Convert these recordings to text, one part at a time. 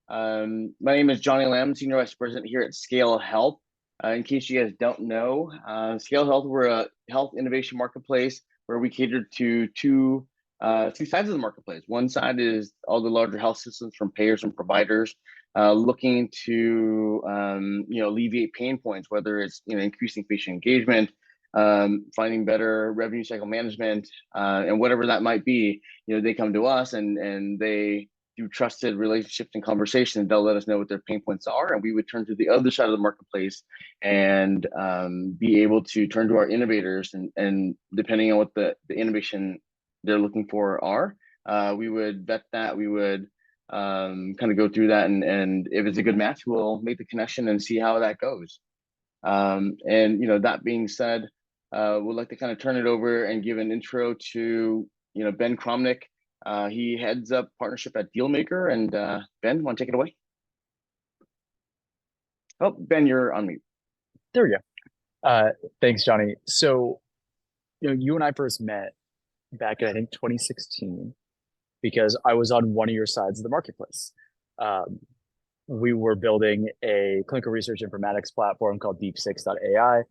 My name is Johnny Lamb, Senior Vice President here at ScaleHealth. In case you guys don't know, ScaleHealth, we're a health innovation marketplace where we cater to two sides of the marketplace. One side is all the larger health systems from payers and providers looking to alleviate pain points, whether it's increasing patient engagement, finding better revenue cycle management, and whatever that might be. They come to us and they through trusted relationships and conversations, they'll let us know what their pain points are, and we would turn to the other side of the marketplace and be able to turn to our innovators, and depending on what the innovation they're looking for are, we would vet that. We would kind of go through that, and if it's a good match, we'll make the connection and see how that goes. And that being said, we'd like to kind of turn it over and give an intro to Ben Kromnick. He heads up partnership at Dealmaker, and Ben, want to take it away? Oh, Ben, you're on mute. There we go. Thanks, Johnny. So, you and I first met back in, I think, 2016, because I was on one of your sides of the marketplace. We were building a clinical research informatics platform called Deep6.ai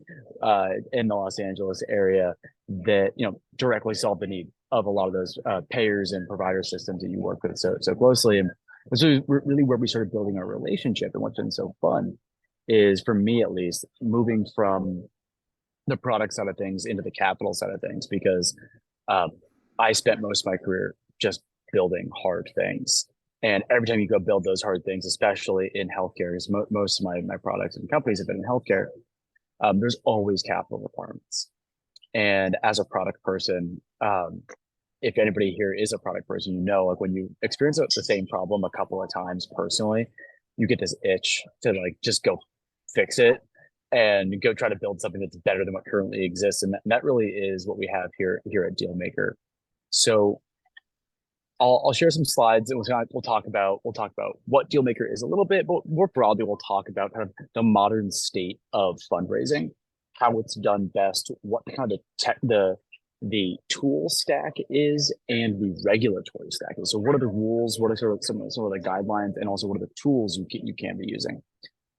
in the Los Angeles area that directly solved the need of a lot of those payers and provider systems that you work with so closely. And this is really where we started building our relationship. And what's been so fun is, for me at least, moving from the product side of things into the capital side of things, because I spent most of my career just building hard things. And every time you go build those hard things, especially in healthcare, because most of my products and companies have been in healthcare, there's always capital requirements. And as a product person, if anybody here is a product person, like when you experience the same problem a couple of times personally, you get this itch to just go fix it and go try to build something that's better than what currently exists. And that really is what we have here at Dealmaker. So I'll share some slides, and we'll talk about what Dealmaker is a little bit, but more broadly, we'll talk about kind of the modern state of fundraising, how it's done best, what kind of the tool stack is, and the regulatory stack is. So what are the rules? What are some of the guidelines, and also what are the tools you can be using?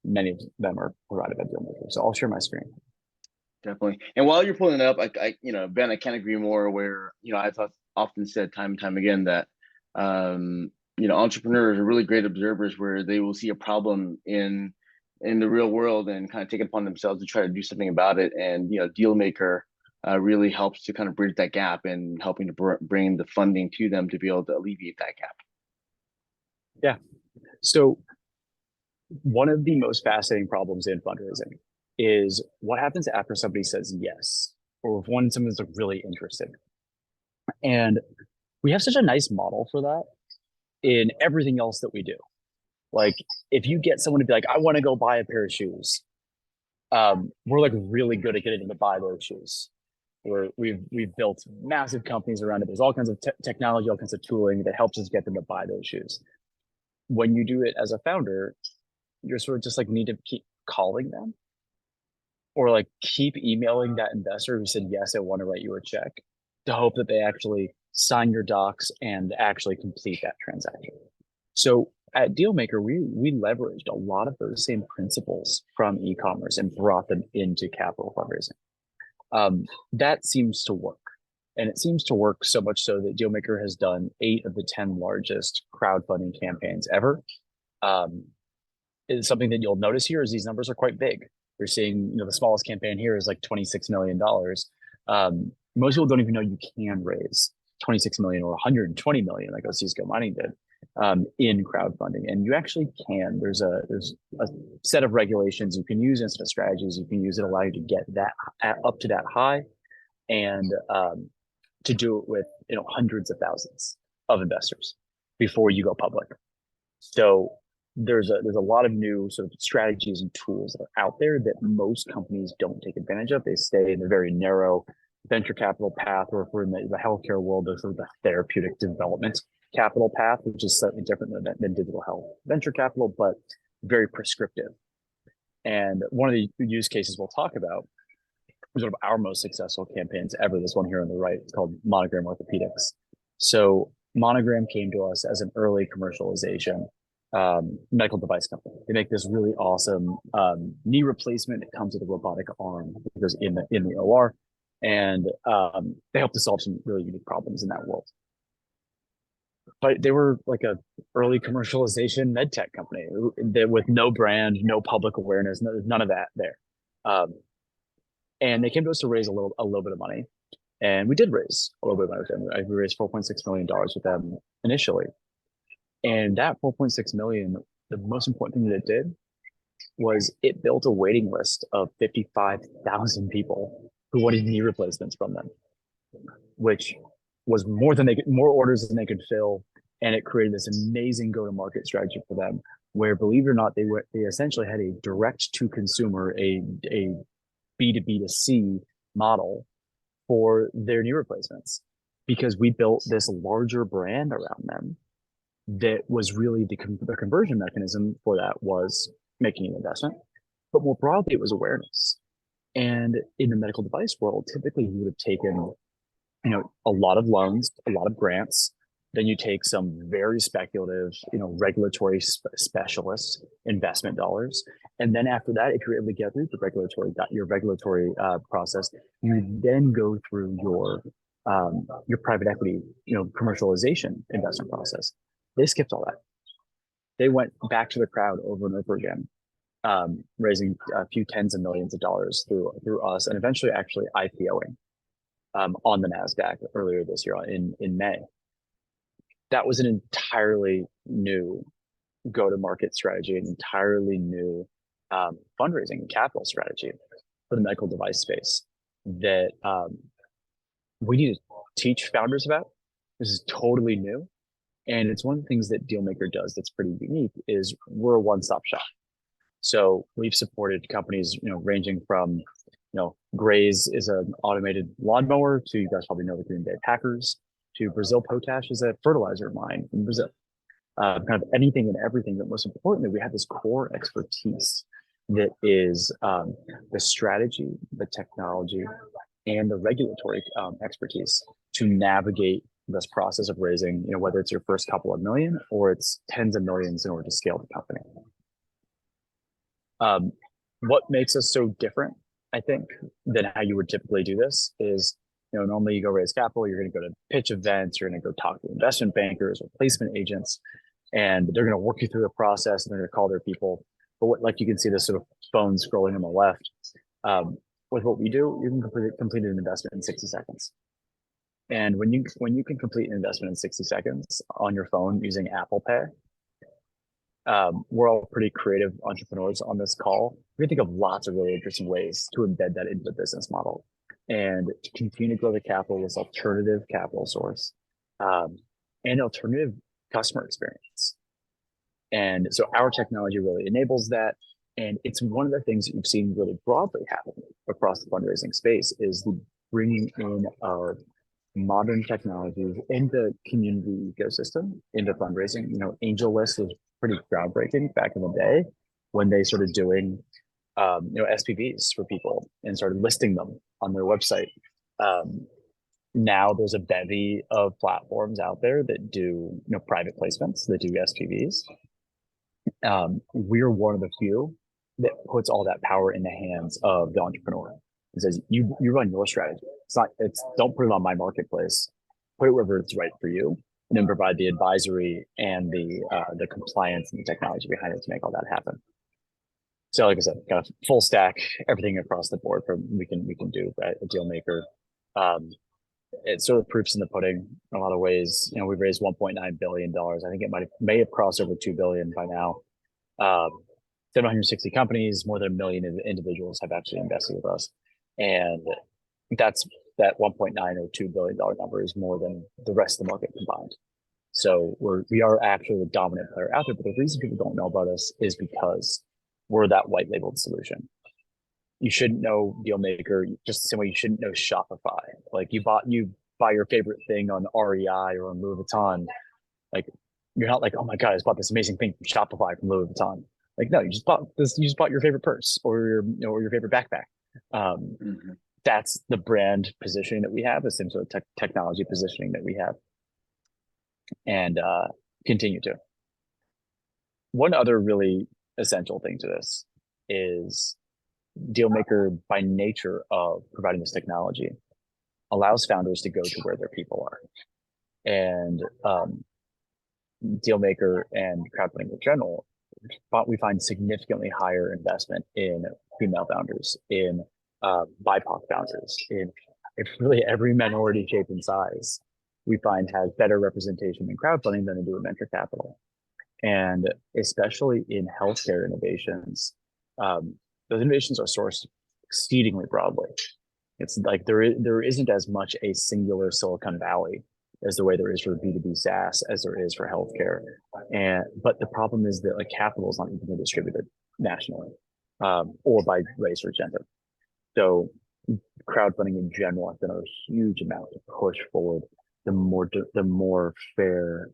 Many of them are provided by Dealmaker. So I'll share my screen. Definitely. And while you're pulling it up, Ben, I can't agree more. Where I've often said time and time again that entrepreneurs are really great observers, where they will see a problem in the real world and kind of take it upon themselves to try to do something about it. And Dealmaker really helps to kind of bridge that gap and helping to bring the funding to them to be able to alleviate that gap. Yeah. So one of the most fascinating problems in fundraising is what happens after somebody says yes, or when someone's really interested. And we have such a nice model for that in everything else that we do. Like, if you get someone to be like, I want to go buy a pair of shoes, we're really good at getting them to buy those shoes. We've built massive companies around it. There's all kinds of technology, all kinds of tooling that helps us get them to buy those shoes. When you do it as a founder, you're sort of just need to keep calling them, or keep emailing that investor who said, yes, I want to write you a check, to hope that they actually sign your docs and actually complete that transaction. So at Dealmaker, we leveraged a lot of those same principles from e-commerce and brought them into capital fundraising. That seems to work. And it seems to work so much so that Dealmaker has done 8 of the 10 largest crowdfunding campaigns ever. It's something that you'll notice here is these numbers are quite big. You're seeing, the smallest campaign here is $26 million. Most people don't even know you can raise 26 million or 120 million, like Cisco Mining did, in crowdfunding. And you actually can. There's a set of regulations you can use, and set of strategies you can use that allow you to get that up to that high, and to do it with hundreds of thousands of investors before you go public. So there's a lot of new sort of strategies and tools that are out there that most companies don't take advantage of. They stay in a very narrow venture capital path, or if we're in the healthcare world, there's sort of the therapeutic development capital path, which is slightly different than digital health venture capital, but very prescriptive. And one of the use cases we'll talk about was one of our most successful campaigns ever. This one here on the right, it's called Monogram Orthopedics. So Monogram came to us as an early commercialization medical device company. They make this really awesome knee replacement. It comes with a robotic arm because in the OR, and they help to solve some really unique problems in that world. But they were like a early commercialization med tech company with no brand, no public awareness, none of that there. And they came to us to raise a little bit of money, and we did raise a little bit of money with them. We raised $4.6 million with them initially, and that 4.6 million, the most important thing that it did was it built a waiting list of 55,000 people who wanted knee replacements from them, which was more orders than they could fill, and it created this amazing go-to-market strategy for them, where, believe it or not, they essentially had a direct to consumer, a B2B2C model for their knee replacements, because we built this larger brand around them that was really the conversion mechanism for that was making an investment, but more broadly, it was awareness. And in the medical device world, typically you would have taken, a lot of loans, a lot of grants. Then you take some very speculative, regulatory specialist investment dollars. And then after that, if you're able to get through your regulatory process, you then go through your private equity, commercialization investment process. They skipped all that. They went back to the crowd over and over again, raising a few tens of millions of dollars through us, and eventually actually IPOing on the NASDAQ earlier this year in May. That was an entirely new go-to-market strategy, an entirely new fundraising and capital strategy for the medical device space that we need to teach founders about. This is totally new. And it's one of the things that Dealmaker does that's pretty unique is we're a one-stop shop. So we've supported companies, ranging from, Graze is an automated lawnmower to, you guys probably know, the Green Bay Packers, to Brazil Potash is a fertilizer mine in Brazil. Kind of anything and everything, but most importantly, we have this core expertise that is the strategy, the technology, and the regulatory expertise to navigate this process of raising, whether it's your first couple of million or it's tens of millions in order to scale the company. What makes us so different, I think, than how you would typically do this is, normally you go raise capital, you're going to go to pitch events, you're going to go talk to investment bankers or placement agents, and they're going to work you through the process and they're going to call their people. But like you can see this sort of phone scrolling on the left. With what we do, you can complete an investment in 60 seconds. And when you can complete an investment in 60 seconds on your phone using Apple Pay, we're all pretty creative entrepreneurs on this call. We can think of lots of really interesting ways to embed that into the business model and to continue to grow the capital, this alternative capital source, and alternative customer experience. And so our technology really enables that. And it's one of the things that you've seen really broadly happen across the fundraising space is the bringing in of modern technologies into the community ecosystem, into fundraising. AngelList was pretty groundbreaking back in the day when they started doing, SPVs for people and started listing them on their website. Now there's a bevy of platforms out there that do, private placements, that do SPVs. We're one of the few that puts all that power in the hands of the entrepreneur. It says, you run your strategy. Don't put it on my marketplace. Put it wherever it's right for you, and then provide the advisory and the compliance and the technology behind it to make all that happen. So, like I said, kind of full stack, everything across the board from we can do at a Dealmaker. It's sort of proofs in the pudding in a lot of ways. We've raised $1.9 billion. I think it may have crossed over 2 billion by now. 760 companies, more than 1 million individuals have actually invested with us. And that $1.9 or $2 billion number is more than the rest of the market combined. So we are actually the dominant player out there. But the reason people don't know about us is because we're that white labeled solution. You shouldn't know Dealmaker just the same way you shouldn't know Shopify. Like you buy your favorite thing on REI or on Louis Vuitton. Like you're not like, oh my God, I just bought this amazing thing from Shopify from Louis Vuitton. Like, no, you just bought this. You just bought your favorite purse or your favorite backpack. That's the brand positioning that we have, the same sort of technology positioning that we have, and continue to. one other really essential thing to this is Dealmaker, by nature of providing this technology, allows founders to go to where their people are. And Dealmaker and crowdfunding in general, we find significantly higher investment in female founders, in BIPOC founders, in really every minority shape and size. We find has better representation in crowdfunding than they do in venture capital. And especially in healthcare innovations, those innovations are sourced exceedingly broadly. It's like there isn't as much a singular Silicon Valley as the way there is for B2B SaaS, as there is for healthcare. But the problem is that like capital is not evenly distributed nationally, or by race or gender. So crowdfunding in general has done a huge amount to push forward the more fair.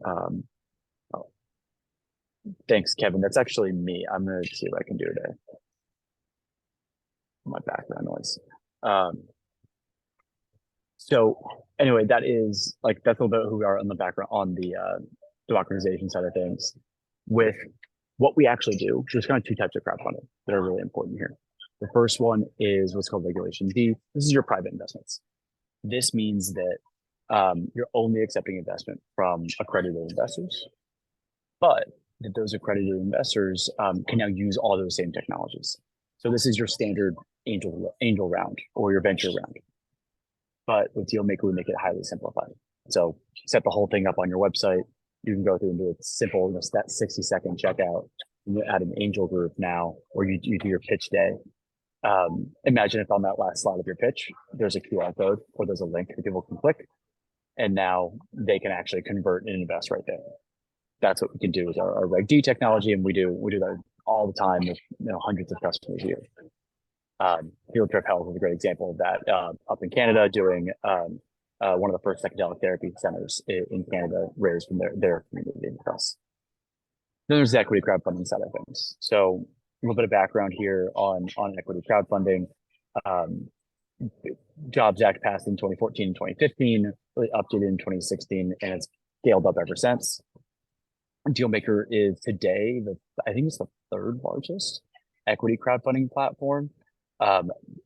Oh, thanks, Kevin. That's actually me. I'm gonna see what I can do today. My background noise. So anyway, that's a little bit who we are on the background on the democratization side of things. With what we actually do, there's kind of two types of crowdfunding that are really important here. The first one is what's called Regulation D. This is your private investments. This means that you're only accepting investment from accredited investors, but that those accredited investors can now use all those same technologies. So this is your standard angel round or your venture round. But with Dealmaker, we make it highly simplified. So set the whole thing up on your website. You can go through and do a simple, that 60-second checkout. You add an angel group now, or you do your pitch day. Imagine if on that last slide of your pitch, there's a QR code or there's a link that people can click, and now they can actually convert and invest right there. That's what we can do with our Reg D technology, and we do that all the time with hundreds of customers a year. Field Trip Health is a great example of that. Up in Canada, doing one of the first psychedelic therapy centers in Canada, raised from their community with us. Then there's the equity crowdfunding side of things. So a little bit of background here on equity crowdfunding. Jobs Act passed in 2014 and 2015, really updated in 2016, and it's scaled up ever since. Dealmaker is today I think it's the third largest equity crowdfunding platform.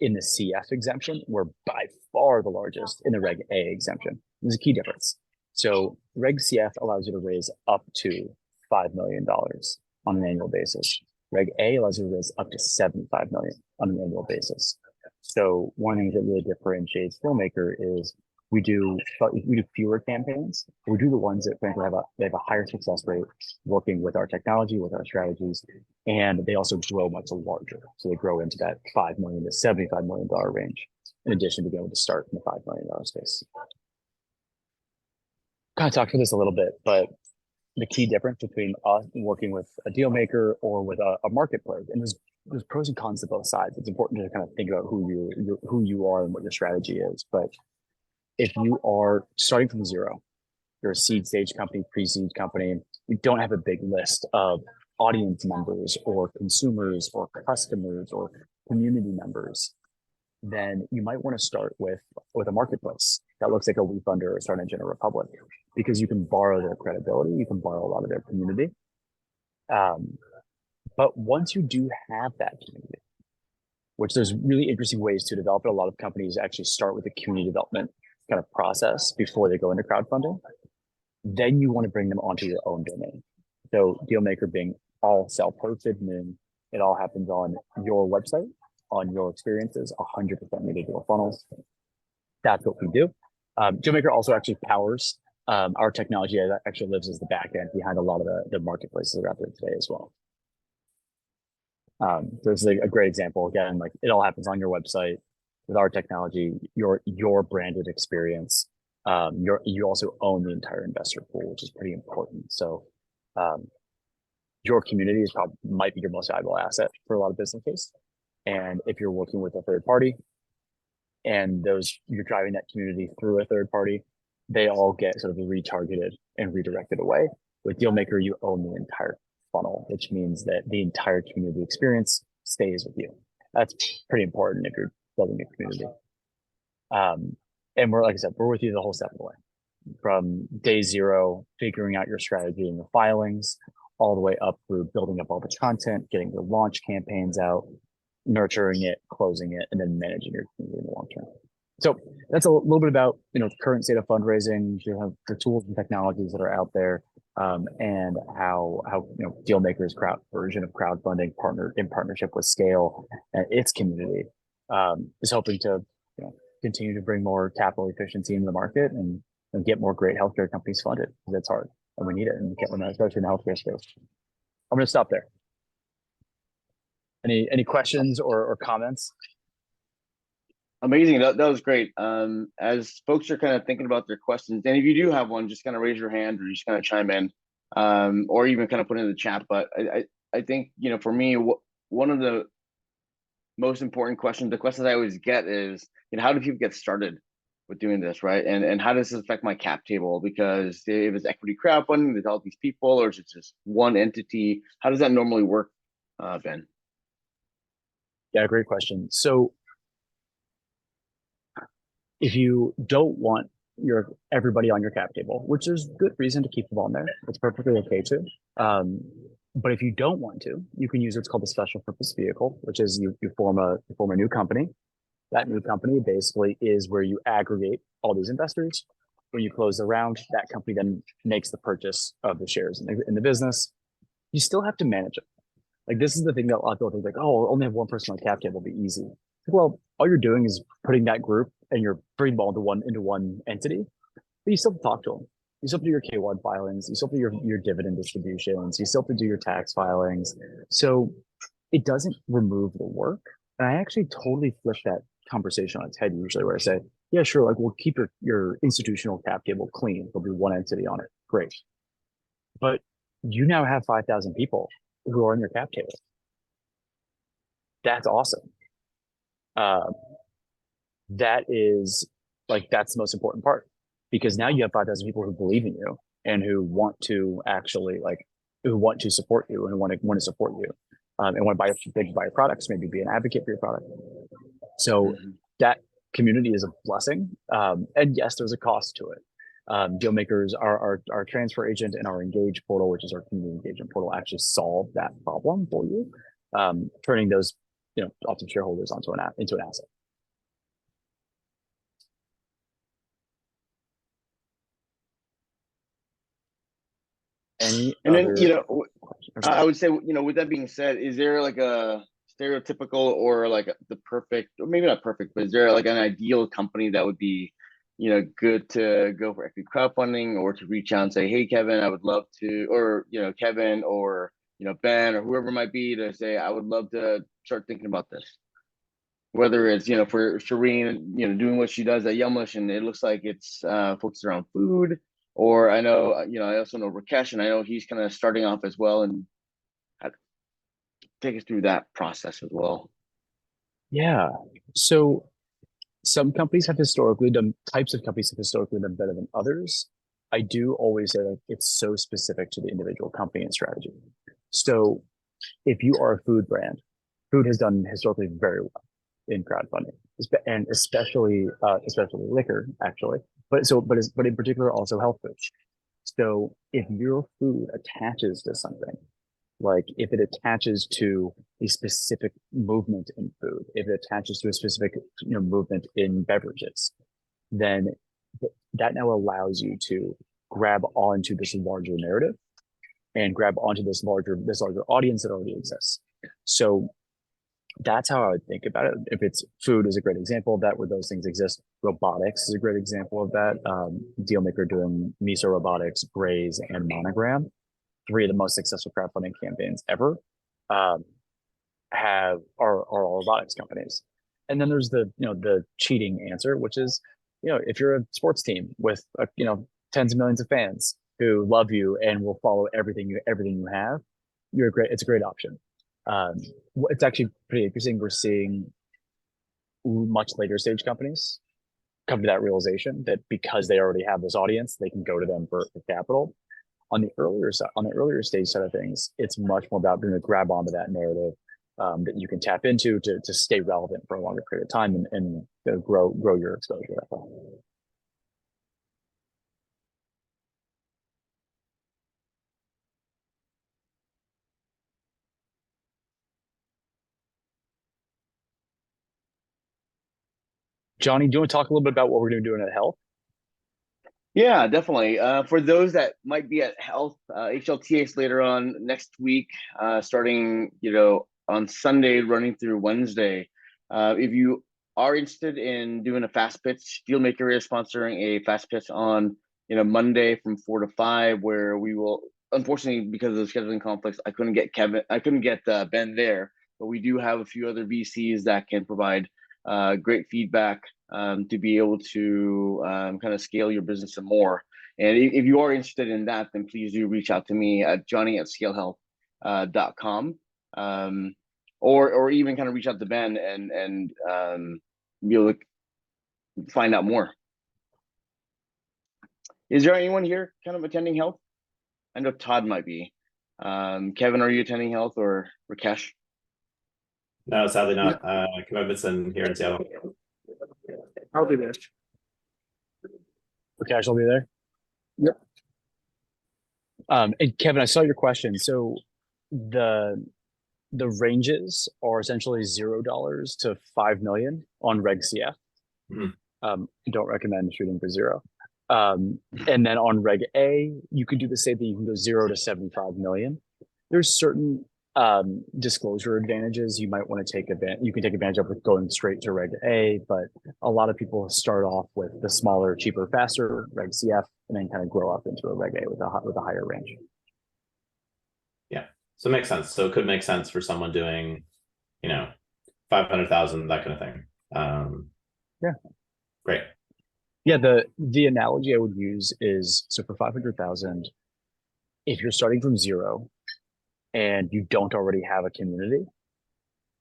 In the CF exemption, we're by far the largest in the Reg A exemption. There's a key difference. So Reg CF allows you to raise up to $5 million on an annual basis. Reg A allows you to raise up to $75 million on an annual basis. So one thing that really differentiates Dealmaker is we do fewer campaigns. We do the ones that frankly have a higher success rate working with our technology, with our strategies, and they also grow much larger. So they grow into that $5 million to $75 million range, in addition to being able to start in the $5 million space. Kind of talked through this a little bit, but the key difference between us working with a Dealmaker or with a marketplace, and there's pros and cons to both sides. It's important to kind of think about who you are and what your strategy is. But if you are starting from zero, you're a seed stage company, pre-seed company, you don't have a big list of audience members or consumers or customers or community members, then you might want to start with a marketplace that looks like a WeFunder or Start Engine or Republic, because you can borrow their credibility, you can borrow a lot of their community. But once you do have that community, which there's really interesting ways to develop it, a lot of companies actually start with the community development kind of process before they go into crowdfunding, then you want to bring them onto your own domain. So Dealmaker being all self-hosted, meaning it all happens on your website, on your experiences, 100% in digital funnels. That's what we do. Dealmaker also actually powers our technology that actually lives as the back end behind a lot of the marketplaces that are out there today as well. There's a great example. Again, like it all happens on your website with our technology, your branded experience. You also own the entire investor pool, which is pretty important. So your community might be your most valuable asset for a lot of businesses. And if you're working with a third party and you're driving that community through a third party, they all get sort of retargeted and redirected away. With Dealmaker, you own the entire funnel, which means that the entire community experience stays with you. That's pretty important if you're building a community. And like I said, we're with you the whole step of the way, from day zero, figuring out your strategy and your filings, all the way up through building up all the content, getting the launch campaigns out, nurturing it, closing it, and then managing your community in the long term. So that's a little bit about the current state of fundraising, the tools and technologies that are out there, and how Dealmaker's version of crowdfunding in partnership with Scale and its community is hoping to continue to bring more capital efficiency into the market and get more great healthcare companies funded, because it's hard and we need it, and we can't run that, especially in the healthcare space. I'm going to stop there. Any questions or comments? Amazing. That was great. As folks are kind of thinking about their questions, and if you do have one, just kind of raise your hand or just kind of chime in, or even kind of put it in the chat. But I think, for me, one of the most important questions, the questions I always get is, how do people get started with doing this, right? And how does this affect my cap table? Because if it's equity crowdfunding, there's all these people, or is it just one entity? How does that normally work, Ben? Yeah, great question. So if you don't want everybody on your cap table, which there's good reason to keep them on there, it's perfectly okay to. But if you don't want to, you can use what's called a special purpose vehicle, which is you form a new company. That new company basically is where you aggregate all these investors. When you close the round, that company then makes the purchase of the shares in the business. You still have to manage it. Like, this is the thing that a lot of people think, like, oh, I'll only have one person on the cap table, will be easy. Well, all you're doing is putting that group and you're bringing them all into one entity, but you still have to talk to them. You still have to do your K1 filings. You still have to do your dividend distributions. You still have to do your tax filings. So it doesn't remove the work. And I actually totally flip that conversation on its head usually, where I say, yeah, sure, like, we'll keep your institutional cap table clean. There'll be one entity on it. Great. But you now have 5,000 people who are on your cap table. That's awesome. That's the most important part, because now you have 5,000 people who believe in you and who want to actually who want to support you and want to support you, and want to buy your products, maybe be an advocate for your product. So that community is a blessing. And yes, there's a cost to it. Dealmakers, our transfer agent and our Engage portal, which is our community engagement portal, actually solve that problem for you, turning those often shareholders into an asset. And then, I would say, with that being said, is there like a stereotypical or like the perfect, or maybe not perfect, but is there like an ideal company that would be, good to go for equity crowdfunding, or to reach out and say, hey, Kevin, I would love to, or, Kevin, or, Ben, or whoever it might be, to say, I would love to start thinking about this. Whether it's, for Shireen, doing what she does at Yumlish, and it looks like it's focused around food. Or I know, I also know Rakesh, and I know he's kind of starting off as well, and take us through that process as well. Yeah. So some companies have historically done, types of companies have historically done better than others. I do always say that it's so specific to the individual company and strategy. So if you are a food brand, food has done historically very well in crowdfunding, and especially liquor, actually. But in particular also health foods. So if your food attaches to something, like if it attaches to a specific movement in food, if it attaches to a specific movement in beverages, then that now allows you to grab onto this larger narrative and grab onto this larger audience that already exists. So that's how I would think about it. If it's food is a great example of that, where those things exist. Robotics is a great example of that. Dealmaker doing Miso Robotics, Braze, and Monogram, 3 of the most successful crowdfunding campaigns ever, are all robotics companies. And then there's the cheating answer, which is, if you're a sports team with tens of millions of fans who love you and will follow everything you have, it's a great option. It's actually pretty interesting. We're seeing much later stage companies come to that realization that because they already have this audience, they can go to them for capital. On the earlier stage side of things, it's much more about being able to grab onto that narrative that you can tap into to stay relevant for a longer period of time and grow your exposure. Johnny, do you want to talk a little bit about what we're going to be doing at Health? Yeah, definitely. For those that might be at Health, HLTS later on next week, starting on Sunday, running through Wednesday. If you are interested in doing a fast pitch, Dealmaker is sponsoring a fast pitch on Monday from 4 to 5, where we will. Unfortunately, because of the scheduling conflicts, I couldn't get Ben there, but we do have a few other VCs that can provide great feedback to be able to kind of scale your business some more. And if you are interested in that, then please do reach out to me at johnny@scalehealth.com, or even kind of reach out to Ben and be able to find out more. Is there anyone here kind of attending Health? I know Todd might be. Kevin, are you attending Health, or Rakesh? No, sadly not. Commitments in here in Seattle. I'll be there. Rakesh will be there. Yep. And Kevin, I saw your question. So the ranges are essentially $0 to 5 million on Reg CF. Don't recommend shooting for 0. And then on Reg A, you can do the same thing. You can go 0 to 75 million. There's certain disclosure advantages you might want to take advantage. You can take advantage of with going straight to Reg A, but a lot of people start off with the smaller, cheaper, faster Reg CF, and then kind of grow up into a Reg A with a higher range. Yeah, so it makes sense. So it could make sense for someone doing, 500,000, that kind of thing. Yeah, great. Yeah, the analogy I would use is, so for 500,000, if you're starting from 0 and you don't already have a community,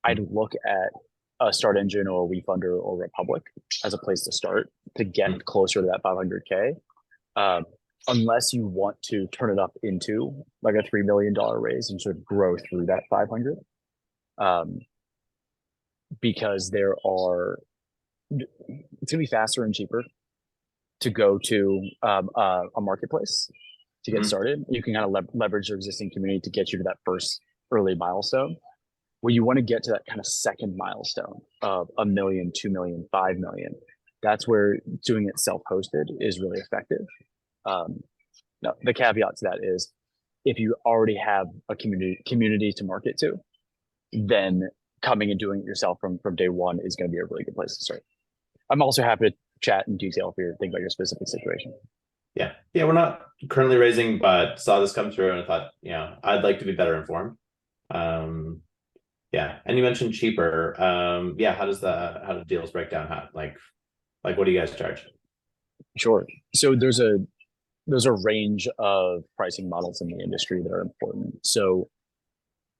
I'd look at a Start Engine or a WeFunder or Republic as a place to start to get closer to that 500K. Unless you want to turn it up into like a $3 million raise and sort of grow through that 500. Because it's gonna be faster and cheaper to go to a marketplace to get started. You can kind of leverage your existing community to get you to that first early milestone. Where you want to get to that kind of second milestone of 1 million, 2 million, 5 million. That's where doing it self-hosted is really effective. Now, the caveat to that is, if you already have a community to market to, then coming and doing it yourself from day one is going to be a really good place to start. I'm also happy to chat in detail if you're thinking about your specific situation. Yeah, we're not currently raising, but saw this come through and I thought, I'd like to be better informed. Yeah, and you mentioned cheaper. How do deals break down? How like what do you guys charge? Sure. So there's a range of pricing models in the industry that are important. So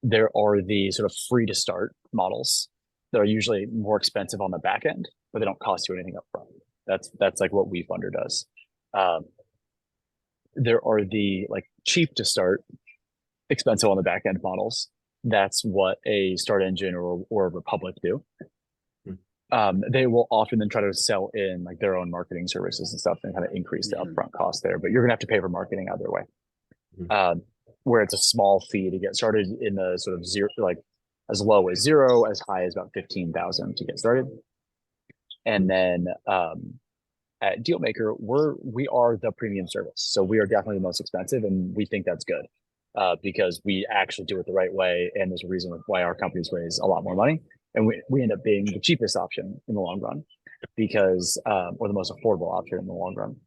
there are the sort of free to start models that are usually more expensive on the back end, but they don't cost you anything up front. That's like what WeFunder does. There are the cheap to start, expensive on the back end models. That's what a Start Engine or a Republic do. They will often then try to sell in their own marketing services and stuff and kind of increase the upfront cost there, but you're gonna have to pay for marketing either way. Where it's a small fee to get started in the sort of zero, as low as 0, as high as about 15,000 to get started. And then at Dealmaker, we are the premium service. So we are definitely the most expensive, and we think that's good because we actually do it the right way. And there's a reason why our companies raise a lot more money. And we end up being the cheapest option in the long run because, or the most affordable option in the long run.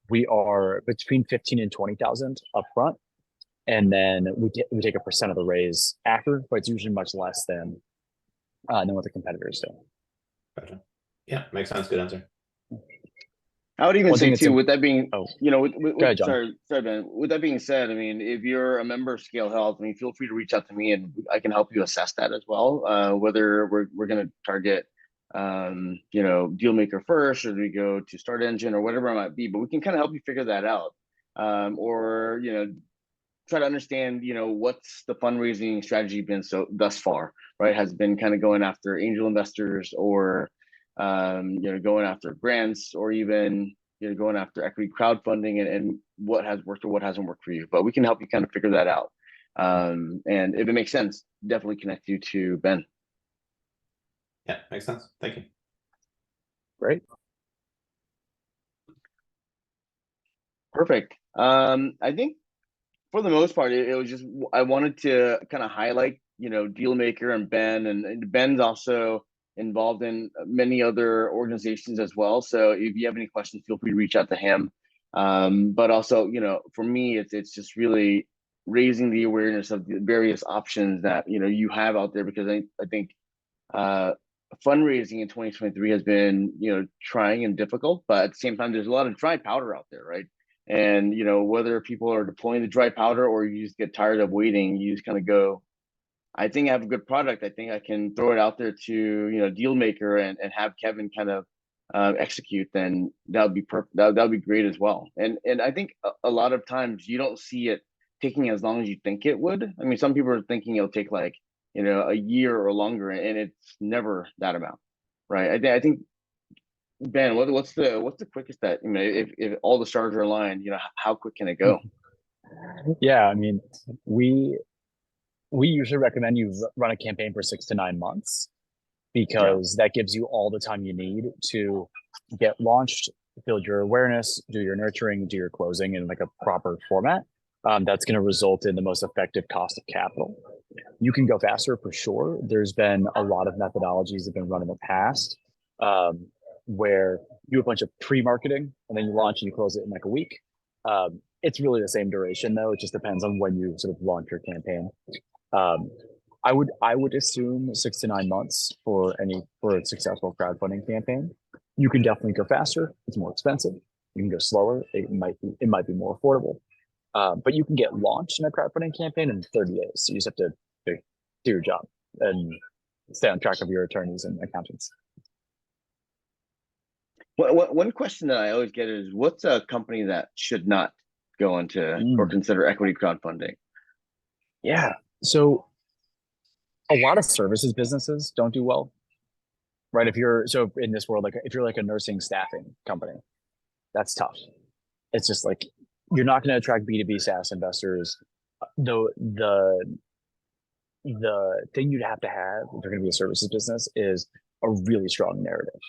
We are between 15 and 20,000 upfront. And then we take a % of the raise after, but it's usually much less than what the competitors do. Gotcha. Yeah, makes sense. Good answer. I would even say too, with that being, Go ahead, John. sorry, Ben. With that being said, I mean, if you're a member of ScaleHealth, feel free to reach out to me, and I can help you assess that as well. Whether we're going to target, Dealmaker first, or do we go to Start Engine or whatever it might be, but we can kind of help you figure that out, or try to understand, what's the fundraising strategy been thus far, right? Has been kind of going after angel investors, or going after grants, or even going after equity crowdfunding, and what has worked or what hasn't worked for you. But we can help you kind of figure that out. And if it makes sense, definitely connect you to Ben. Yeah, makes sense. Thank you. Great. Perfect. I think for the most part, it was just I wanted to kind of highlight, Dealmaker and Ben, and Ben's also involved in many other organizations as well. So if you have any questions, feel free to reach out to him. But also, for me, it's just really raising the awareness of the various options that you have out there, because I think uh, fundraising in 2023 has been trying and difficult, but at the same time, there's a lot of dry powder out there, right? And whether people are deploying the dry powder or you just get tired of waiting, you just kind of go, I think I have a good product. I think I can throw it out there to Dealmaker and have Kevin kind of execute. Then that would be perfect. That would be great as well. And I think a lot of times you don't see it taking as long as you think it would. I mean, some people are thinking it'll take like a year or longer, and it's never that amount, right? I think Ben, what's the quickest that if all the stars are aligned, how quick can it go? Yeah, I mean, we usually recommend you run a campaign for 6 to 9 months, because that gives you all the time you need to get launched, build your awareness, do your nurturing, do your closing in like a proper format. That's going to result in the most effective cost of capital. You can go faster for sure. There's been a lot of methodologies that have been run in the past, where you do a bunch of pre-marketing and then you launch and you close it in like a week. It's really the same duration though. It just depends on when you sort of launch your campaign. I would assume 6 to 9 months for a successful crowdfunding campaign. You can definitely go faster. It's more expensive. You can go slower. It might be more affordable. But you can get launched in a crowdfunding campaign in 30 days. So you just have to do your job and stay on track of your attorneys and accountants. One question that I always get is, what's a company that should not go into or consider equity crowdfunding? Yeah. So a lot of services businesses don't do well, right? So in this world, like if you're like a nursing staffing company, that's tough. It's just like, you're not going to attract B2B SaaS investors. The thing you'd have to have if you're going to be a services business is a really strong narrative.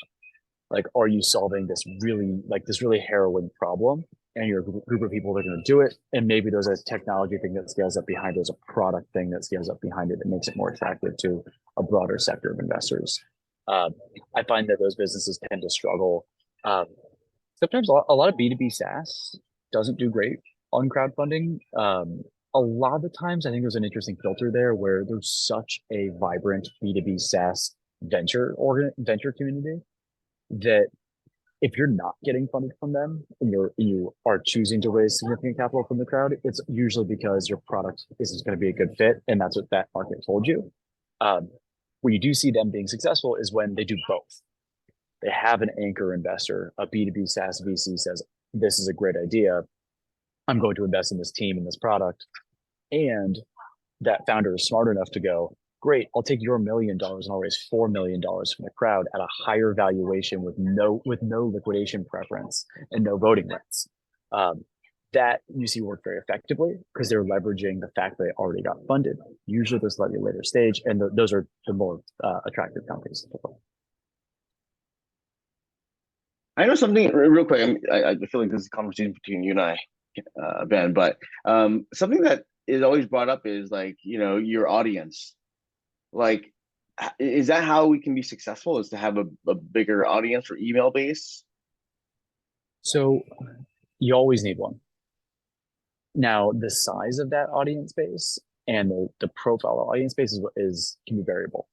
Like, are you solving this really harrowing problem? And you're a group of people that are going to do it. And maybe there's a technology thing that scales up behind it. There's a product thing that scales up behind it that makes it more attractive to a broader sector of investors. I find that those businesses tend to struggle. Sometimes a lot of B2B SaaS doesn't do great on crowdfunding. A lot of the times, I think there's an interesting filter there where there's such a vibrant B2B SaaS venture community that if you're not getting funded from them and you are choosing to raise significant capital from the crowd, it's usually because your product isn't going to be a good fit, and that's what that market told you. Where you do see them being successful is when they do both. They have an anchor investor, a B2B SaaS VC says, this is a great idea. I'm going to invest in this team and this product. And that founder is smart enough to go, great, I'll take your $1 million and I'll raise $4 million from the crowd at a higher valuation with no liquidation preference and no voting rights. That you see work very effectively because they're leveraging the fact that they already got funded. Usually they're slightly later stage, and those are the more attractive companies. I know something real quick. I feel like this is a conversation between you and I, Ben, but something that is always brought up is like, your audience. Like, is that how we can be successful, is to have a bigger audience or email base? So you always need one. Now, the size of that audience base and the profile of audience base can be variable.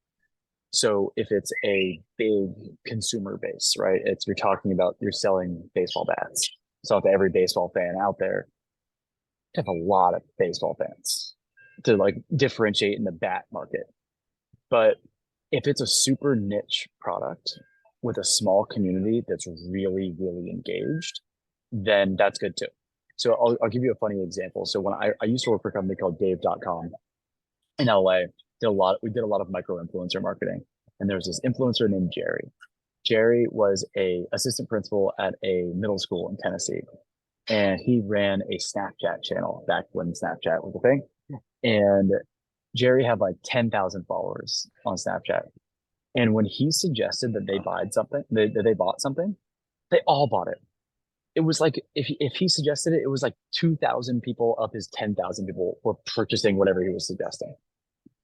So if it's a big consumer base, right? You're selling baseball bats. So if every baseball fan out there, you have a lot of baseball fans to like differentiate in the bat market. But if it's a super niche product with a small community that's really, really engaged, then that's good too. So I'll give you a funny example. So when I used to work for a company called Dave.com in LA, we did a lot of micro influencer marketing. And there was this influencer named Jerry. Jerry was a assistant principal at a middle school in Tennessee. And he ran a Snapchat channel back when Snapchat was a thing. And Jerry had like 10,000 followers on Snapchat. And when he suggested that they bought something, that they bought something, they all bought it. It was like if he suggested it, it was like 2,000 people of his 10,000 people were purchasing whatever he was suggesting.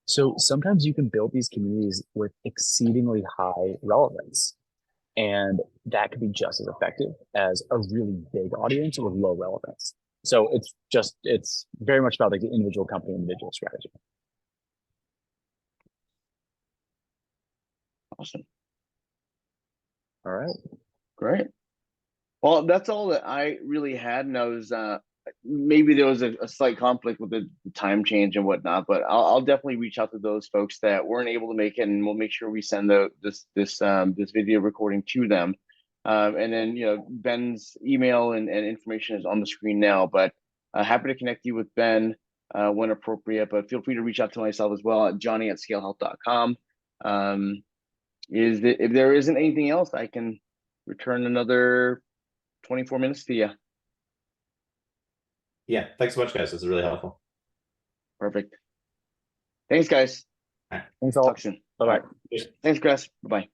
So sometimes you can build these communities with exceedingly high relevance, and that could be just as effective as a really big audience with low relevance. So it's very much about like the individual company, individual strategy. Awesome. All right. Great. Well, that's all that I really had. And I was maybe there was a slight conflict with the time change and whatnot, but I'll definitely reach out to those folks that weren't able to make it, and we'll make sure we send this video recording to them. And then Ben's email and information is on the screen now. But happy to connect you with Ben when appropriate. But feel free to reach out to myself as well at johnny@scalehealth.com. If there isn't anything else, I can return another 24 minutes to you. Yeah, thanks so much, guys. This is really helpful. Perfect. Thanks, guys. Thanks all. Talk soon. Bye-bye. Thanks, Chris. Bye-bye.